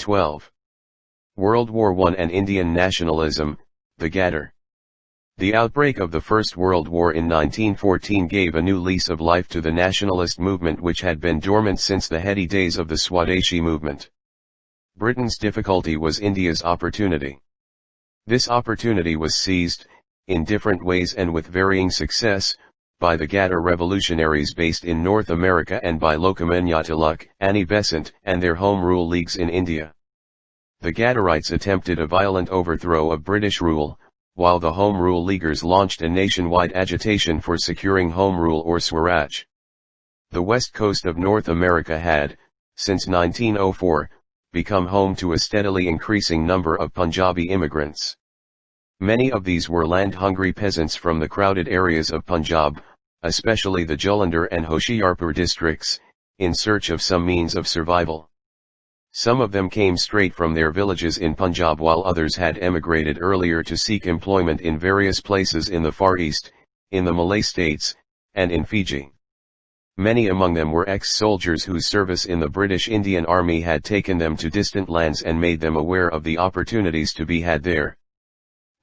12. World War I and Indian nationalism, the Ghadar. The outbreak of the First World War in 1914 gave a new lease of life to the nationalist movement which had been dormant since the heady days of the Swadeshi movement. Britain's difficulty was India's opportunity. This opportunity was seized, in different ways and with varying success, by the Ghadar revolutionaries based in North America and by Lokmanya Tilak, Annie Besant, and their Home Rule Leagues in India. The Ghadarites attempted a violent overthrow of British rule, while the Home Rule Leaguers launched a nationwide agitation for securing Home Rule or Swaraj. The west coast of North America had, since 1904, become home to a steadily increasing number of Punjabi immigrants. Many of these were land-hungry peasants from the crowded areas of Punjab, especially the Jalandhar and Hoshiarpur districts, in search of some means of survival. Some of them came straight from their villages in Punjab while others had emigrated earlier to seek employment in various places in the Far East, in the Malay states, and in Fiji. Many among them were ex-soldiers whose service in the British Indian Army had taken them to distant lands and made them aware of the opportunities to be had there.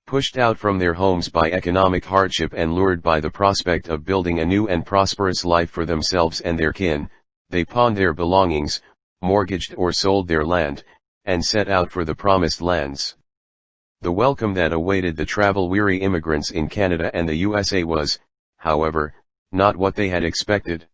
Pushed out from their homes by economic hardship and lured by the prospect of building a new and prosperous life for themselves and their kin, they pawned their belongings, mortgaged or sold their land, and set out for the promised lands. The welcome that awaited the travel-weary immigrants in Canada and the USA was, however, not what they had expected.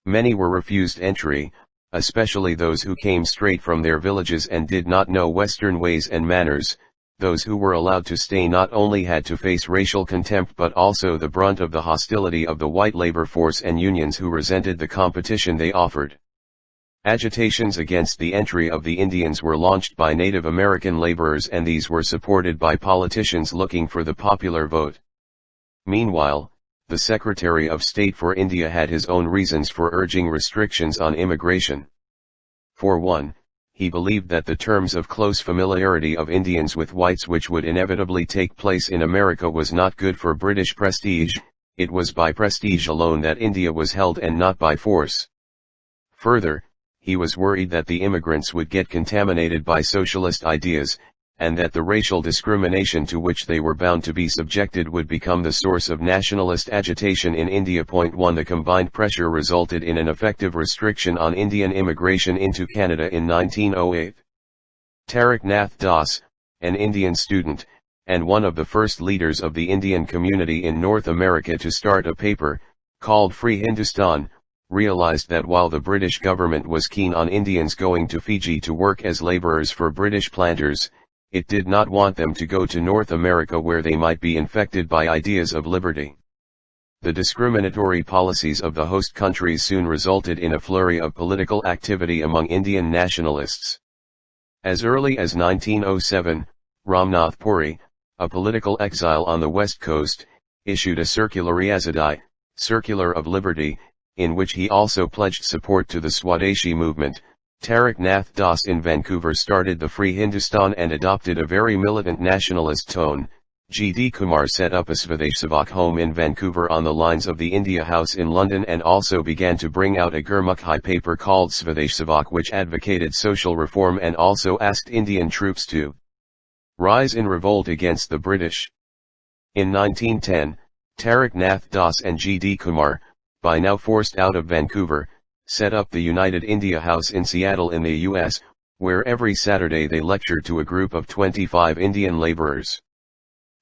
Many were refused entry, especially those who came straight from their villages and did not know Western ways and manners. Those who were allowed to stay not only had to face racial contempt but also the brunt of the hostility of the white labor force and unions who resented the competition they offered. Agitations against the entry of the Indians were launched by Native American laborers, and these were supported by politicians looking for the popular vote. Meanwhile, the Secretary of State for India had his own reasons for urging restrictions on immigration. For one, he believed that the terms of close familiarity of Indians with whites which would inevitably take place in America was not good for British prestige. It was by prestige alone that India was held and not by force. Further, he was worried that the immigrants would get contaminated by socialist ideas, and that the racial discrimination to which they were bound to be subjected would become the source of nationalist agitation in India. 1. The combined pressure resulted in an effective restriction on Indian immigration into Canada in 1908. Tarak Nath Das, an Indian student, and one of the first leaders of the Indian community in North America to start a paper, called Free Hindustan, realized that while the British government was keen on Indians going to Fiji to work as laborers for British planters, it did not want them to go to North America where they might be infected by ideas of liberty. The discriminatory policies of the host countries soon resulted in a flurry of political activity among Indian nationalists. As early as 1907, Ramnath Puri, a political exile on the west coast, issued a circular Riazadai, Circular of Liberty, in which he also pledged support to the Swadeshi movement. Tarak Nath Das in Vancouver started the Free Hindustan and adopted a very militant nationalist tone. G.D. Kumar set up a Swadesh Savak home in Vancouver on the lines of the India House in London and also began to bring out a Gurmukhi paper called Swadesh Savak which advocated social reform and also asked Indian troops to rise in revolt against the British. In 1910, Tarak Nath Das and G.D. Kumar, by now forced out of Vancouver, set up the United India House in Seattle in the U.S., where every Saturday they lectured to a group of 25 Indian laborers.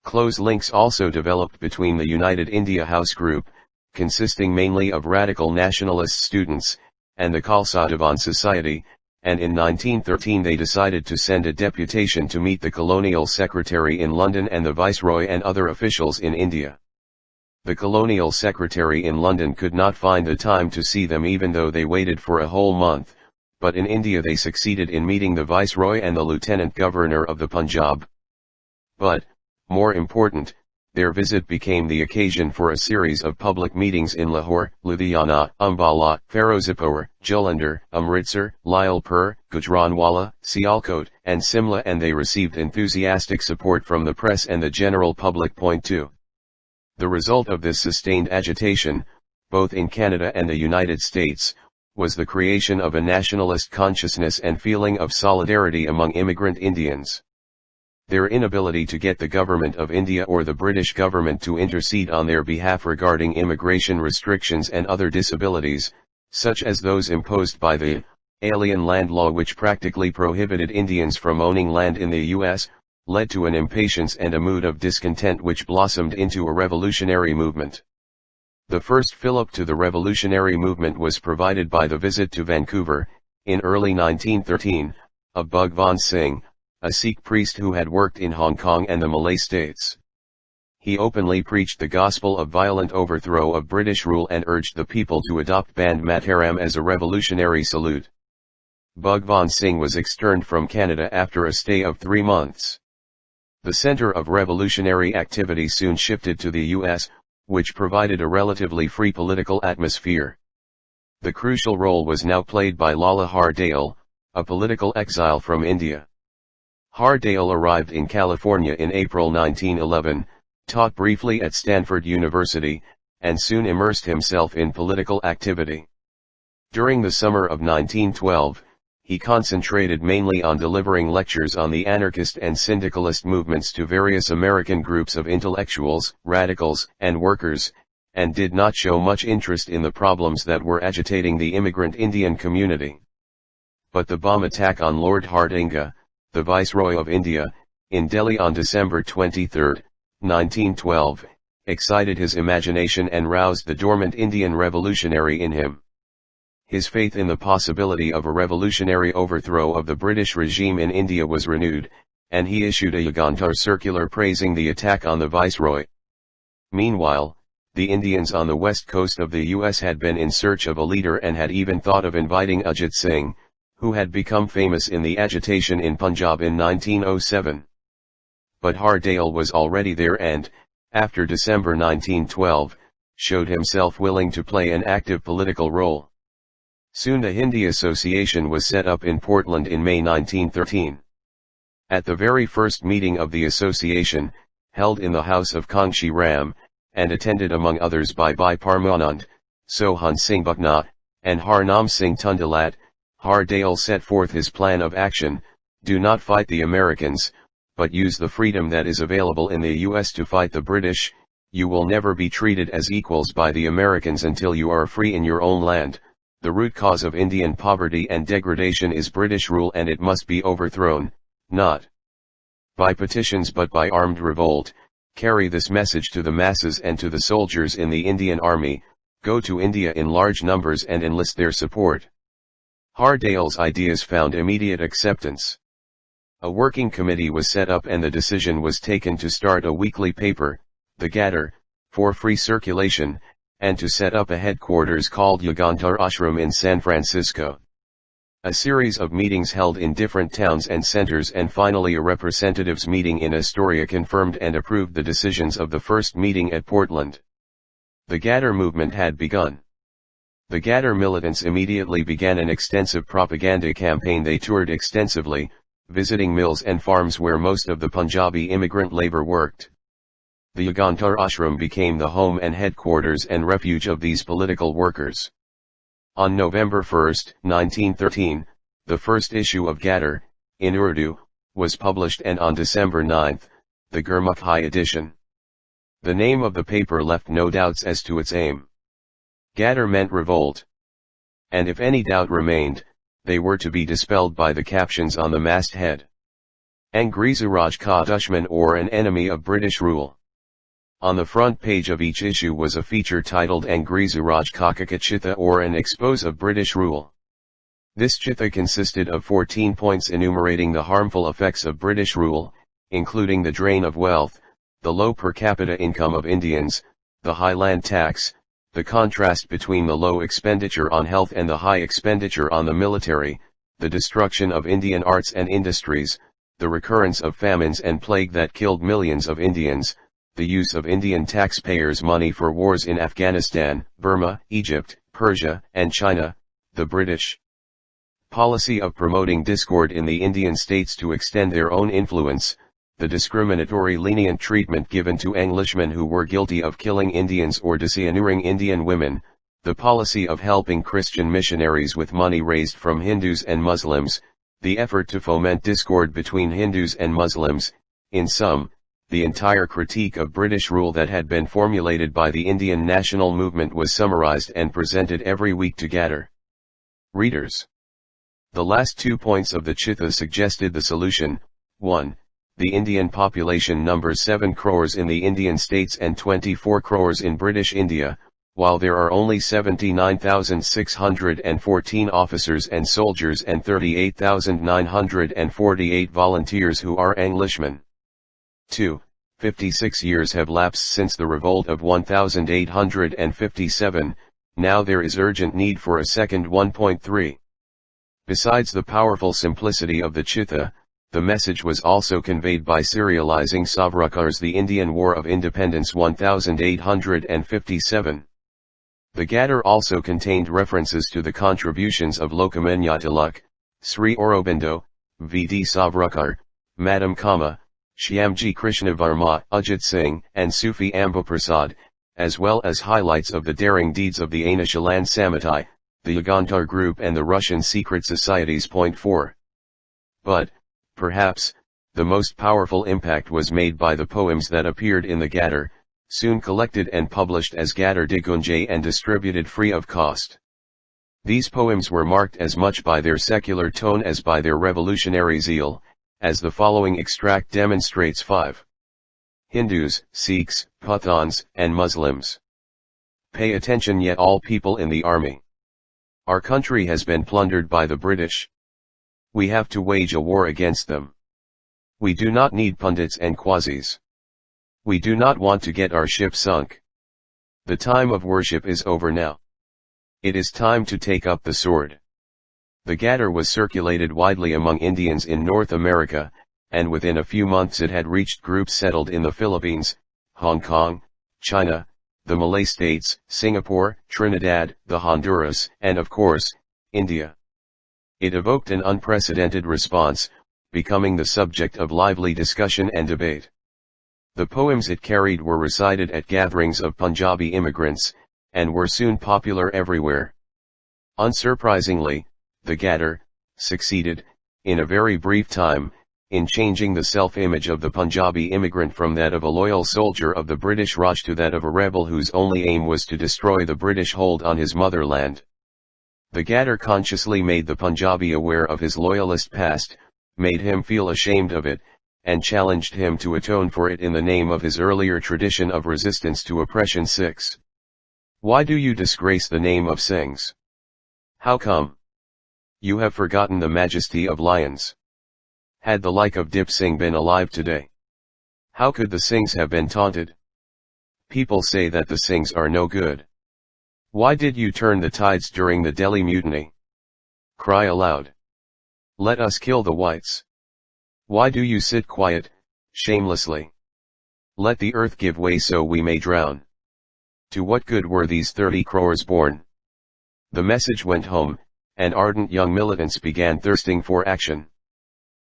Close links also developed between the United India House group, consisting mainly of radical nationalist students, and the Khalsa Divan Society, and in 1913 they decided to send a deputation to meet the Colonial Secretary in London and the Viceroy and other officials in India. The Colonial Secretary in London could not find the time to see them even though they waited for a whole month, but in India they succeeded in meeting the Viceroy and the Lieutenant Governor of the Punjab. But, more important, their visit became the occasion for a series of public meetings in Lahore, Ludhiana, Ambala, Ferozepur, Jalandhar, Amritsar, Lyalpur, Gujranwala, Sialkot, and Simla, and they received enthusiastic support from the press and the general public. 2. The result of this sustained agitation, both in Canada and the United States, was the creation of a nationalist consciousness and feeling of solidarity among immigrant Indians. Their inability to get the government of India or the British government to intercede on their behalf regarding immigration restrictions and other disabilities, such as those imposed by the Alien Land Law, which practically prohibited Indians from owning land in the U.S., led to an impatience and a mood of discontent which blossomed into a revolutionary movement. The first fillip to the revolutionary movement was provided by the visit to Vancouver, in early 1913, of Bhagwan Singh, a Sikh priest who had worked in Hong Kong and the Malay states. He openly preached the gospel of violent overthrow of British rule and urged the people to adopt Band Mataram as a revolutionary salute. Bhagwan Singh was externed from Canada after a stay of 3 months. The center of revolutionary activity soon shifted to the U.S., which provided a relatively free political atmosphere. The crucial role was now played by Lala Hardale, a political exile from India. Hardale arrived in California in April 1911, taught briefly at Stanford University, and soon immersed himself in political activity. During the summer of 1912, he concentrated mainly on delivering lectures on the anarchist and syndicalist movements to various American groups of intellectuals, radicals, and workers, and did not show much interest in the problems that were agitating the immigrant Indian community. But the bomb attack on Lord Hardinge, the Viceroy of India, in Delhi on December 23, 1912, excited his imagination and roused the dormant Indian revolutionary in him. His faith in the possibility of a revolutionary overthrow of the British regime in India was renewed, and he issued a Ghadar circular praising the attack on the Viceroy. Meanwhile, the Indians on the west coast of the US had been in search of a leader and had even thought of inviting Ajit Singh, who had become famous in the agitation in Punjab in 1907. But Hardale was already there and, after December 1912, showed himself willing to play an active political role. Soon the Hindi Association was set up in Portland in May 1913. At the very first meeting of the association, held in the house of Kangshi Ram, and attended among others by Bhai Parmanand, Sohan Singh Bucknott, and Harnam Singh Tundalat, Hardale set forth his plan of action: do not fight the Americans, but use the freedom that is available in the US to fight the British. You will never be treated as equals by the Americans until you are free in your own land. The root cause of Indian poverty and degradation is British rule, and it must be overthrown, not by petitions but by armed revolt. Carry this message to the masses and to the soldiers in the Indian Army. Go to India in large numbers and enlist their support. Hardale's ideas found immediate acceptance. A working committee was set up and the decision was taken to start a weekly paper, the Gadar, for free circulation, and to set up a headquarters called Ghadar Ashram in San Francisco. A series of meetings held in different towns and centers, and finally a representatives meeting in Astoria confirmed and approved the decisions of the first meeting at Portland. The Gadar movement had begun. The Gadar militants immediately began an extensive propaganda campaign. They toured extensively, visiting mills and farms where most of the Punjabi immigrant labor worked. The Ghadar Ashram became the home and headquarters and refuge of these political workers. On November 1, 1913, the first issue of Gadar, in Urdu, was published, and on December 9, the Gurmukhi edition. The name of the paper left no doubts as to its aim. Gadar meant revolt. And if any doubt remained, they were to be dispelled by the captions on the masthead. Angrezi Raj ka Dushman, or an enemy of British rule. On the front page of each issue was a feature titled Angrezi Raj ka Chitha, or an expose of British rule. This chitha consisted of 14 points enumerating the harmful effects of British rule, including the drain of wealth, the low per capita income of Indians, the high land tax, the contrast between the low expenditure on health and the high expenditure on the military, the destruction of Indian arts and industries, the recurrence of famines and plague that killed millions of Indians, the use of Indian taxpayers' money for wars in Afghanistan, Burma, Egypt, Persia, and China, the British policy of promoting discord in the Indian states to extend their own influence, the discriminatory lenient treatment given to Englishmen who were guilty of killing Indians or dishonouring Indian women, the policy of helping Christian missionaries with money raised from Hindus and Muslims, the effort to foment discord between Hindus and Muslims, in sum, the entire critique of British rule that had been formulated by the Indian national movement was summarized and presented every week to Gadar. Readers. The last 2 points of the Chitha suggested the solution. 1. The Indian population numbers 7 crores in the Indian states and 24 crores in British India, while there are only 79,614 officers and soldiers and 38,948 volunteers who are Englishmen. 2. 56 years have lapsed since the revolt of 1857, now there is urgent need for a second 1.3. Besides the powerful simplicity of the Chitha, the message was also conveyed by serializing Savarkar's The Indian War of Independence 1857. The Gadar also contained references to the contributions of Lokmanya Tilak, Sri Aurobindo, V.D. Savarkar, Madam Kama, Shyamji Krishnavarma, Ajit Singh, and Sufi Ambaprasad, as well as highlights of the daring deeds of the Anushalan Samitai, the Ghadar group and the Russian secret societies. Point 4. But, perhaps, the most powerful impact was made by the poems that appeared in the Gadar, soon collected and published as Gadar Digunjay and distributed free of cost. These poems were marked as much by their secular tone as by their revolutionary zeal, as the following extract demonstrates. 5. Hindus, Sikhs, Pathans, and Muslims. Pay attention, yet all people in the army. Our country has been plundered by the British. We have to wage a war against them. We do not need pundits and quasis. We do not want to get our ship sunk. The time of worship is over now. It is time to take up the sword. The Gadar was circulated widely among Indians in North America, and within a few months it had reached groups settled in the Philippines, Hong Kong, China, the Malay states, Singapore, Trinidad, the Honduras, and of course, India. It evoked an unprecedented response, becoming the subject of lively discussion and debate. The poems it carried were recited at gatherings of Punjabi immigrants, and were soon popular everywhere. Unsurprisingly, the Gadar succeeded, in a very brief time, in changing the self-image of the Punjabi immigrant from that of a loyal soldier of the British Raj to that of a rebel whose only aim was to destroy the British hold on his motherland. The Gadar consciously made the Punjabi aware of his loyalist past, made him feel ashamed of it, and challenged him to atone for it in the name of his earlier tradition of resistance to oppression. 6. Why do you disgrace the name of Singhs? How come? You have forgotten the majesty of lions. Had the like of Dip Singh been alive today, how could the Singhs have been taunted? People say that the Singhs are no good. Why did you turn the tides during the Delhi mutiny? Cry aloud. Let us kill the whites. Why do you sit quiet, shamelessly? Let the earth give way so we may drown. To what good were these 30 crores born? The message went home, and ardent young militants began thirsting for action.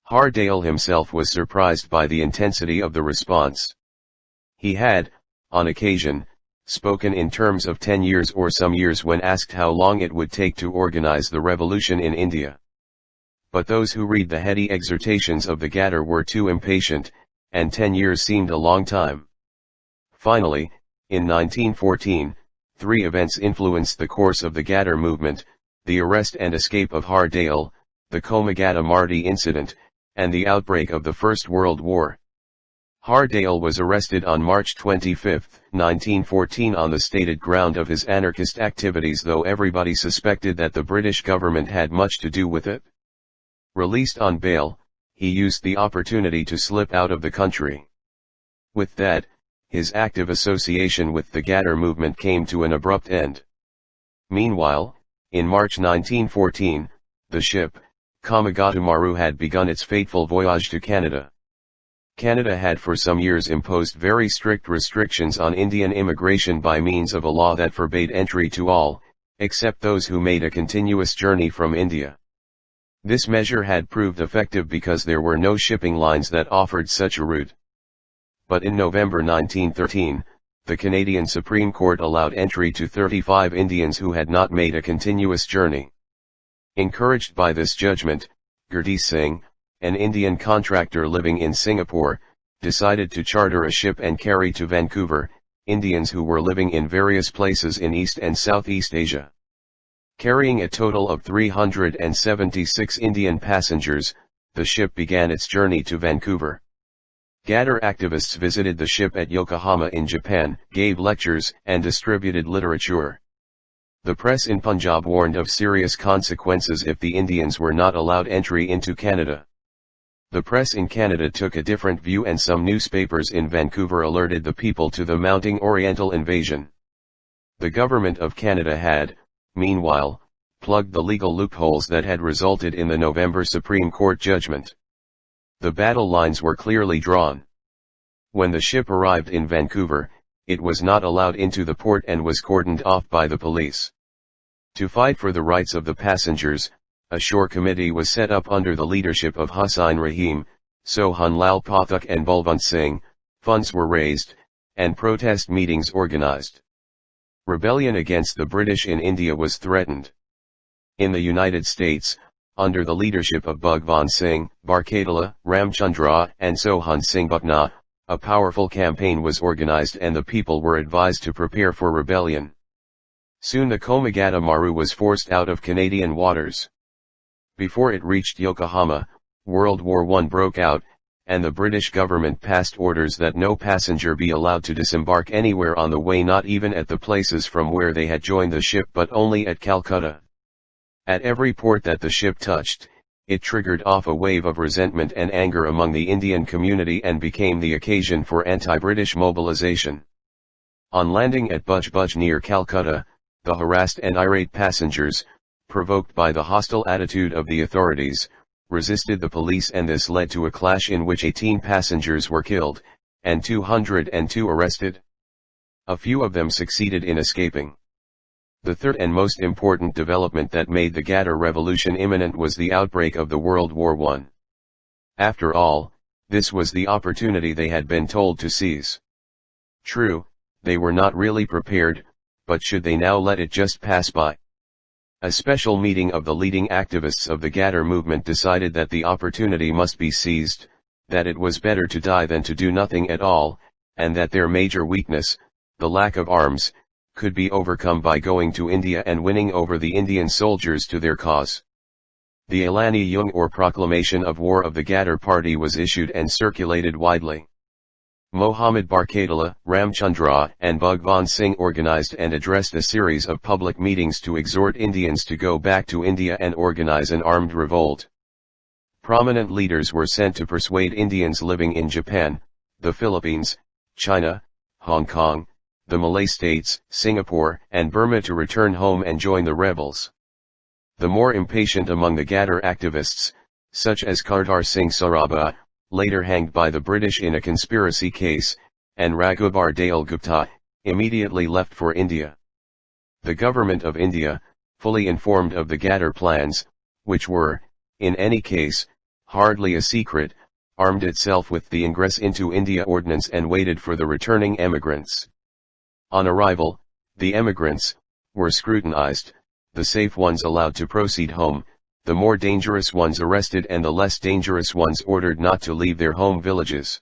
Hardale himself was surprised by the intensity of the response. He had, on occasion, spoken in terms of 10 years or some years when asked how long it would take to organize the revolution in India. But those who read the heady exhortations of the Gadar were too impatient, and 10 years seemed a long time. Finally, in 1914, 3 events influenced the course of the Gadar movement: the arrest and escape of Hardale, the Komagata Mardi incident, and the outbreak of the First World War. Hardale was arrested on March 25, 1914 on the stated ground of his anarchist activities, though everybody suspected that the British government had much to do with it. Released on bail, he used the opportunity to slip out of the country. With that, his active association with the Gadar movement came to an abrupt end. Meanwhile, in March 1914, the ship, Kamagata had begun its fateful voyage to Canada. Canada had for some years imposed very strict restrictions on Indian immigration by means of a law that forbade entry to all, except those who made a continuous journey from India. This measure had proved effective because there were no shipping lines that offered such a route. But in November 1913, the Canadian Supreme Court allowed entry to 35 Indians who had not made a continuous journey. Encouraged by this judgment, Gurdeep Singh, an Indian contractor living in Singapore, decided to charter a ship and carry to Vancouver, Indians who were living in various places in East and Southeast Asia. Carrying a total of 376 Indian passengers, the ship began its journey to Vancouver. Gadar activists visited the ship at Yokohama in Japan, gave lectures, and distributed literature. The press in Punjab warned of serious consequences if the Indians were not allowed entry into Canada. The press in Canada took a different view, and some newspapers in Vancouver alerted the people to the mounting Oriental invasion. The government of Canada had, meanwhile, plugged the legal loopholes that had resulted in the November Supreme Court judgment. The battle lines were clearly drawn. When the ship arrived in Vancouver, it was not allowed into the port and was cordoned off by the police. To fight for the rights of the passengers, a shore committee was set up under the leadership of Hussain Rahim, Sohan Lal Pathak and Balwant Singh. Funds were raised, and protest meetings organized. Rebellion against the British in India was threatened. In the United States, under the leadership of Bhagwan Singh, Barkatala, Ramchandra, and Sohan Singh Bhakna, a powerful campaign was organized and the people were advised to prepare for rebellion. Soon the Komagata Maru was forced out of Canadian waters. Before it reached Yokohama, World War I broke out, and the British government passed orders that no passenger be allowed to disembark anywhere on the way, not even at the places from where they had joined the ship, but only at Calcutta. At every port that the ship touched, it triggered off a wave of resentment and anger among the Indian community and became the occasion for anti-British mobilization. On landing at Bhuj Bhuj near Calcutta, the harassed and irate passengers, provoked by the hostile attitude of the authorities, resisted the police, and this led to a clash in which 18 passengers were killed, and 202 arrested. A few of them succeeded in escaping. The third and most important development that made the Ghadar revolution imminent was the outbreak of the World War I. After all, this was the opportunity they had been told to seize. True, they were not really prepared, but should they now let it just pass by? A special meeting of the leading activists of the Ghadar movement decided that the opportunity must be seized, that it was better to die than to do nothing at all, and that their major weakness, the lack of arms, could be overcome by going to India and winning over the Indian soldiers to their cause. The Alani Yung or Proclamation of War of the Ghadar Party was issued and circulated widely. Mohammad Barkatala, Ramchandra, and Bhagwan Singh organized and addressed a series of public meetings to exhort Indians to go back to India and organize an armed revolt. Prominent leaders were sent to persuade Indians living in Japan, the Philippines, China, Hong Kong, the Malay states, Singapore, and Burma to return home and join the rebels. The more impatient among the Ghadar activists, such as Kardar Singh Sarabha, later hanged by the British in a conspiracy case, and Raghubar Dayal Gupta, immediately left for India. The government of India, fully informed of the Ghadar plans, which were, in any case, hardly a secret, armed itself with the Ingress into India ordnance and waited for the returning emigrants. On arrival, the emigrants were scrutinized, the safe ones allowed to proceed home, the more dangerous ones arrested, and the less dangerous ones ordered not to leave their home villages.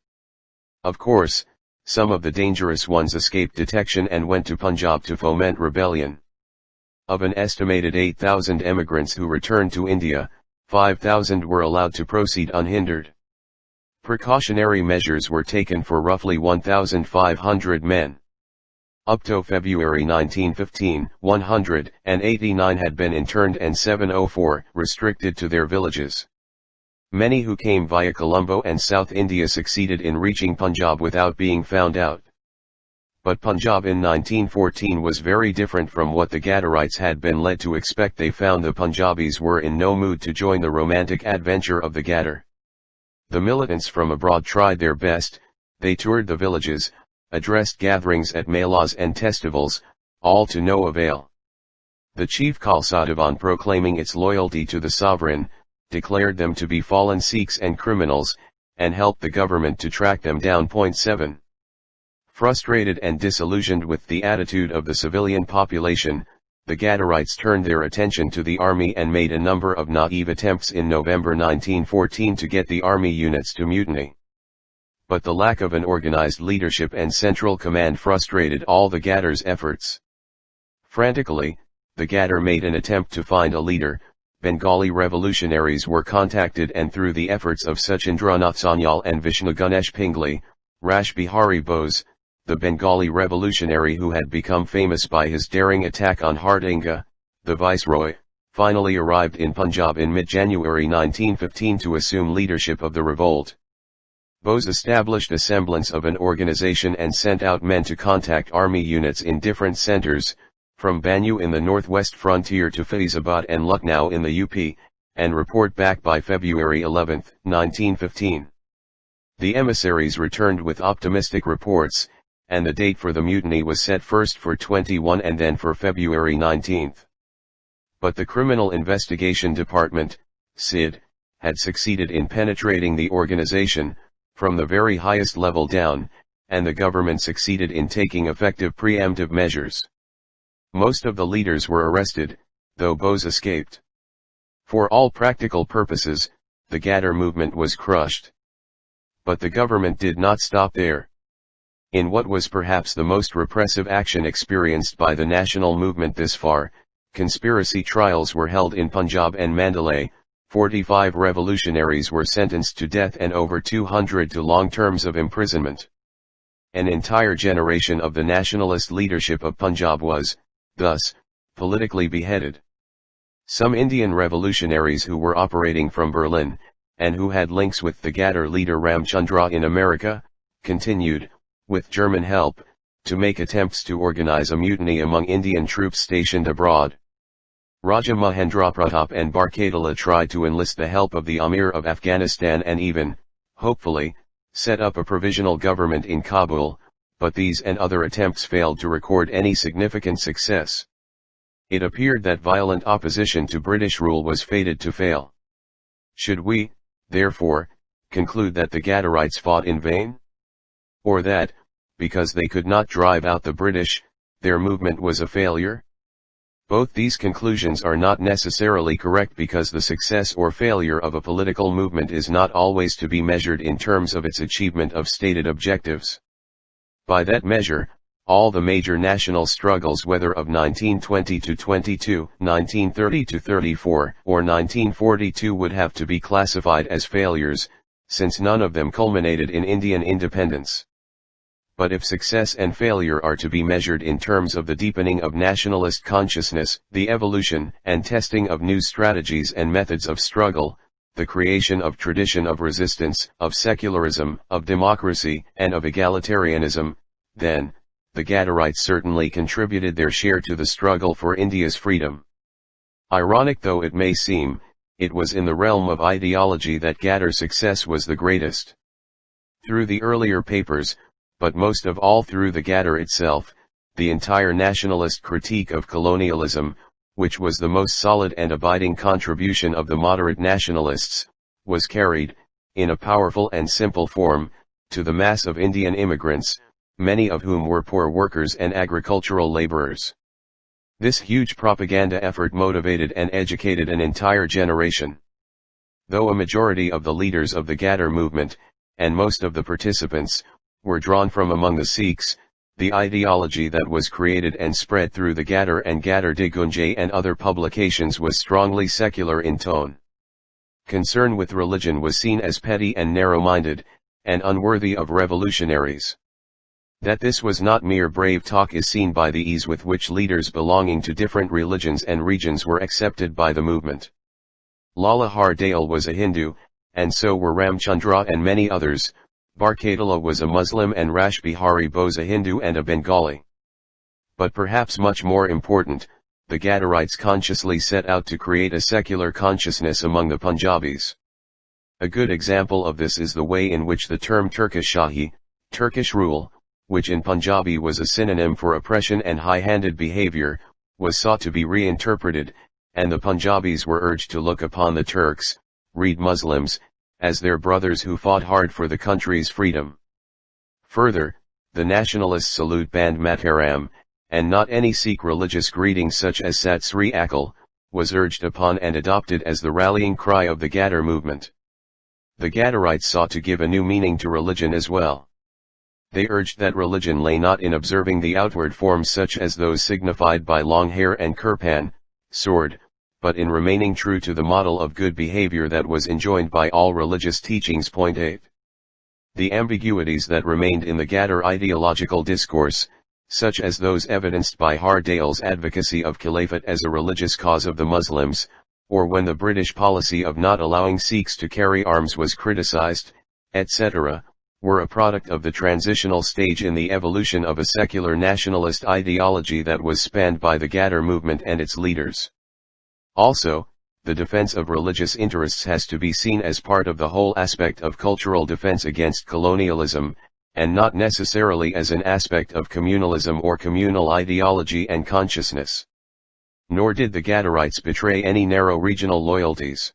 Of course, some of the dangerous ones escaped detection and went to Punjab to foment rebellion. Of an estimated 8,000 emigrants who returned to India, 5,000 were allowed to proceed unhindered. Precautionary measures were taken for roughly 1,500 men. Up to February 1915, 189 had been interned and 704 restricted to their villages. Many who came via Colombo and South India succeeded in reaching Punjab without being found out. But Punjab in 1914 was very different from what the Ghadarites had been led to expect. They found the Punjabis were in no mood to join the romantic adventure of the Ghadar. The militants from abroad tried their best, they toured the villages, addressed gatherings at melas and festivals, all to no avail. The chief Khalsa Divan, proclaiming its loyalty to the sovereign, declared them to be fallen Sikhs and criminals, and helped the government to track them down. 7. Frustrated and disillusioned with the attitude of the civilian population, the Gadarites turned their attention to the army and made a number of naive attempts in November 1914 to get the army units to mutiny. But the lack of an organized leadership and central command frustrated all the Gadar's efforts. Frantically, the Ghadar made an attempt to find a leader. Bengali revolutionaries were contacted, and through the efforts of Sachindranath Sanyal and Vishnu Ganesh Pingle, Rash Bihari Bose, the Bengali revolutionary who had become famous by his daring attack on Hardinga, the viceroy, finally arrived in Punjab in mid-January 1915 to assume leadership of the revolt. Bose established a semblance of an organization and sent out men to contact army units in different centers, from Bannu in the northwest frontier to Faizabad and Lucknow in the UP, and report back by February 11, 1915. The emissaries returned with optimistic reports, and the date for the mutiny was set first for 21 and then for February 19. But the Criminal Investigation Department, CID, had succeeded in penetrating the organization, from the very highest level down, and the government succeeded in taking effective preemptive measures. Most of the leaders were arrested, though Bose escaped. For all practical purposes, the Ghadar movement was crushed. But the government did not stop there. In what was perhaps the most repressive action experienced by the national movement this far, conspiracy trials were held in Punjab and Mandalay. 45 revolutionaries were sentenced to death and over 200 to long terms of imprisonment. An entire generation of the nationalist leadership of Punjab was, thus, politically beheaded. Some Indian revolutionaries who were operating from Berlin, and who had links with the Ghadar leader Ramchandra in America, continued, with German help, to make attempts to organize a mutiny among Indian troops stationed abroad. Raja Mahendra Pratap and Barkatala tried to enlist the help of the Amir of Afghanistan and even, hopefully, set up a provisional government in Kabul, but these and other attempts failed to record any significant success. It appeared that violent opposition to British rule was fated to fail. Should we, therefore, conclude that the Gadarites fought in vain? Or that, because they could not drive out the British, their movement was a failure? Both these conclusions are not necessarily correct, because the success or failure of a political movement is not always to be measured in terms of its achievement of stated objectives. By that measure, all the major national struggles, whether of 1920 to 22, 1930 to 34, or 1942, would have to be classified as failures, since none of them culminated in Indian independence. But if success and failure are to be measured in terms of the deepening of nationalist consciousness, the evolution and testing of new strategies and methods of struggle, the creation of tradition of resistance, of secularism, of democracy, and of egalitarianism, then, the Gadarites certainly contributed their share to the struggle for India's freedom. Ironic though it may seem, it was in the realm of ideology that Gadar's success was the greatest. Through the earlier papers, but most of all through the Ghadar itself, the entire nationalist critique of colonialism, which was the most solid and abiding contribution of the moderate nationalists, was carried, in a powerful and simple form, to the mass of Indian immigrants, many of whom were poor workers and agricultural laborers. This huge propaganda effort motivated and educated an entire generation. Though a majority of the leaders of the Ghadar movement, and most of the participants, were drawn from among the Sikhs, the ideology that was created and spread through the Gadar and Gadar Digunjay and other publications was strongly secular in tone. Concern with religion was seen as petty and narrow-minded, and unworthy of revolutionaries. That this was not mere brave talk is seen by the ease with which leaders belonging to different religions and regions were accepted by the movement. Lala Hardayal was a Hindu, and so were Ramchandra and many others. Barkatala was a Muslim and Rash Bihari Bose a Hindu and a Bengali. But perhaps much more important, the Gadarites consciously set out to create a secular consciousness among the Punjabis. A good example of this is the way in which the term Turkish Shahi, Turkish rule, which in Punjabi was a synonym for oppression and high-handed behavior, was sought to be reinterpreted, and the Punjabis were urged to look upon the Turks, read Muslims, as their brothers who fought hard for the country's freedom. Further, the nationalists salute Band Mataram, and not any Sikh religious greeting such as Sat Sri Akal, was urged upon and adopted as the rallying cry of the Ghadar movement. The Ghadarites sought to give a new meaning to religion as well. They urged that religion lay not in observing the outward forms such as those signified by long hair and kirpan, sword, but in remaining true to the model of good behavior that was enjoined by all religious teachings. Point 8. The ambiguities that remained in the Ghadar ideological discourse, such as those evidenced by Hardale's advocacy of caliphate as a religious cause of the Muslims, or when the British policy of not allowing Sikhs to carry arms was criticized, etc., were a product of the transitional stage in the evolution of a secular nationalist ideology that was spanned by the Ghadar movement and its leaders. Also, the defense of religious interests has to be seen as part of the whole aspect of cultural defense against colonialism, and not necessarily as an aspect of communalism or communal ideology and consciousness. Nor did the Ghadarites betray any narrow regional loyalties.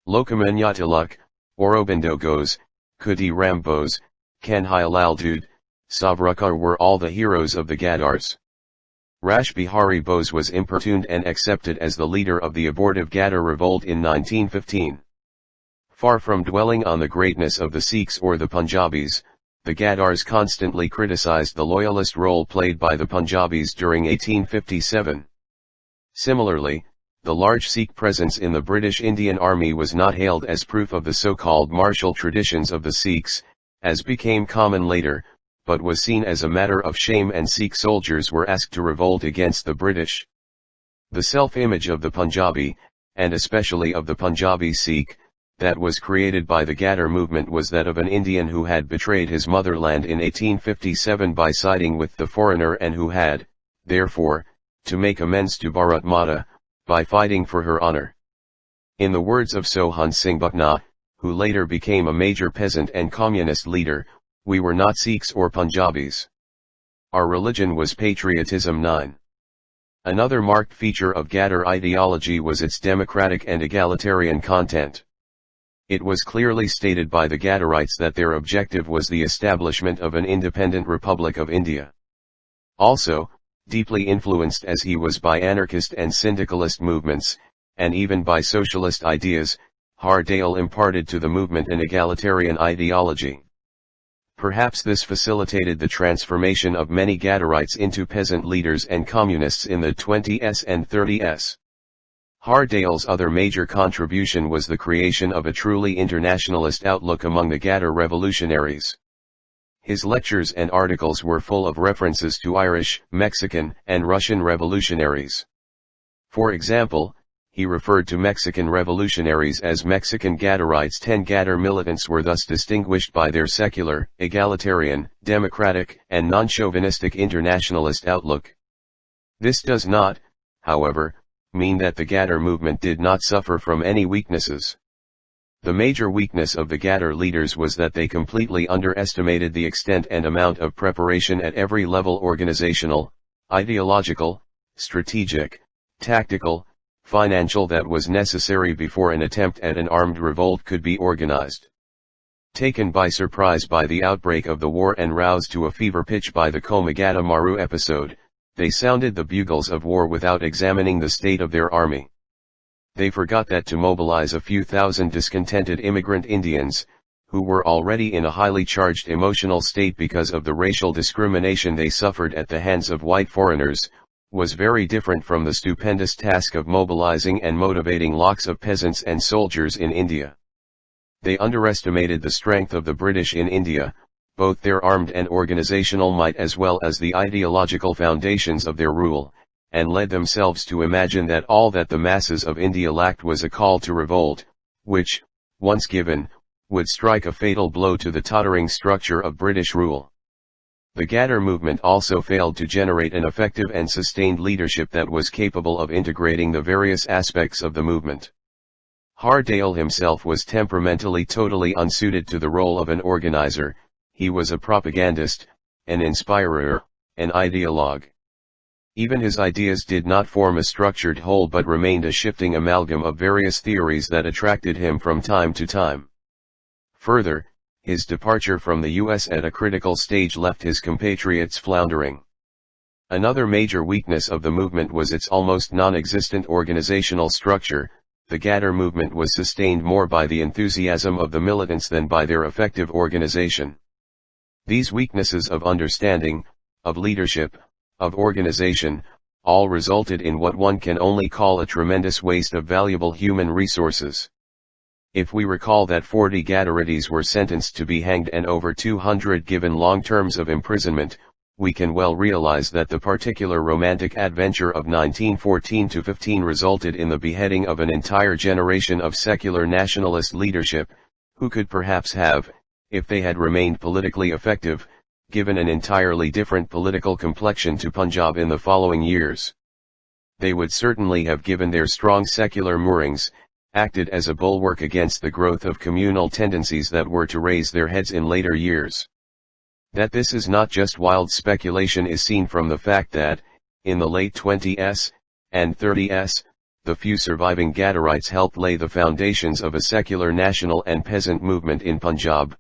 Lokmanya Tilak, Aurobindo Ghose, Kuti Ram Bose, Kanhai Lal Dude, Savarkar were all the heroes of the Ghadars. Rash Bihari Bose was importuned and accepted as the leader of the abortive Ghadar revolt in 1915. Far from dwelling on the greatness of the Sikhs or the Punjabis, the Ghadars constantly criticized the loyalist role played by the Punjabis during 1857. Similarly, the large Sikh presence in the British Indian Army was not hailed as proof of the so-called martial traditions of the Sikhs, as became common later, but was seen as a matter of shame, and Sikh soldiers were asked to revolt against the British. The self-image of the Punjabi, and especially of the Punjabi Sikh, that was created by the Ghadar movement was that of an Indian who had betrayed his motherland in 1857 by siding with the foreigner and who had, therefore, to make amends to Bharat Mata, by fighting for her honor. In the words of Sohan Singh Bucknah, who later became a major peasant and communist leader, we were not Sikhs or Punjabis. Our religion was patriotism. 9. Another marked feature of Ghadar ideology was its democratic and egalitarian content. It was clearly stated by the Ghadarites that their objective was the establishment of an independent Republic of India. Also, deeply influenced as he was by anarchist and syndicalist movements, and even by socialist ideas, Hardale imparted to the movement an egalitarian ideology. Perhaps this facilitated the transformation of many Ghadarites into peasant leaders and communists in the 20s and 30s. Hardale's other major contribution was the creation of a truly internationalist outlook among the Ghadar revolutionaries. His lectures and articles were full of references to Irish, Mexican, and Russian revolutionaries. For example, he referred to Mexican revolutionaries as Mexican Ghadarites. 10 Ghadar militants were thus distinguished by their secular, egalitarian, democratic, and non-chauvinistic internationalist outlook. This does not, however, mean that the Ghadar movement did not suffer from any weaknesses. The major weakness of the Ghadar leaders was that they completely underestimated the extent and amount of preparation at every level: organizational, ideological, strategic, tactical, financial that was necessary before an attempt at an armed revolt could be organized. Taken by surprise by the outbreak of the war and roused to a fever pitch by the Komagata Maru episode, they sounded the bugles of war without examining the state of their army. They forgot that to mobilize a few thousand discontented immigrant Indians, who were already in a highly charged emotional state because of the racial discrimination they suffered at the hands of white foreigners, was very different from the stupendous task of mobilizing and motivating lakhs of peasants and soldiers in India. They underestimated the strength of the British in India, both their armed and organizational might as well as the ideological foundations of their rule, and led themselves to imagine that all that the masses of India lacked was a call to revolt, which, once given, would strike a fatal blow to the tottering structure of British rule. The Ghadar movement also failed to generate an effective and sustained leadership that was capable of integrating the various aspects of the movement. Hardale himself was temperamentally totally unsuited to the role of an organizer. He was a propagandist, an inspirer, an ideologue. Even his ideas did not form a structured whole but remained a shifting amalgam of various theories that attracted him from time to time. Further, his departure from the US at a critical stage left his compatriots floundering. Another major weakness of the movement was its almost non-existent organizational structure. The Gadar movement was sustained more by the enthusiasm of the militants than by their effective organization. These weaknesses of understanding, of leadership, of organization, all resulted in what one can only call a tremendous waste of valuable human resources. If we recall that 40 Gadarites were sentenced to be hanged and over 200 given long terms of imprisonment, we can well realize that the particular romantic adventure of 1914-15 resulted in the beheading of an entire generation of secular nationalist leadership, who could perhaps have, if they had remained politically effective, given an entirely different political complexion to Punjab in the following years. They would certainly have given their strong secular moorings, acted as a bulwark against the growth of communal tendencies that were to raise their heads in later years. That this is not just wild speculation is seen from the fact that, in the late 20s and 30s, the few surviving Gadarites helped lay the foundations of a secular national and peasant movement in Punjab.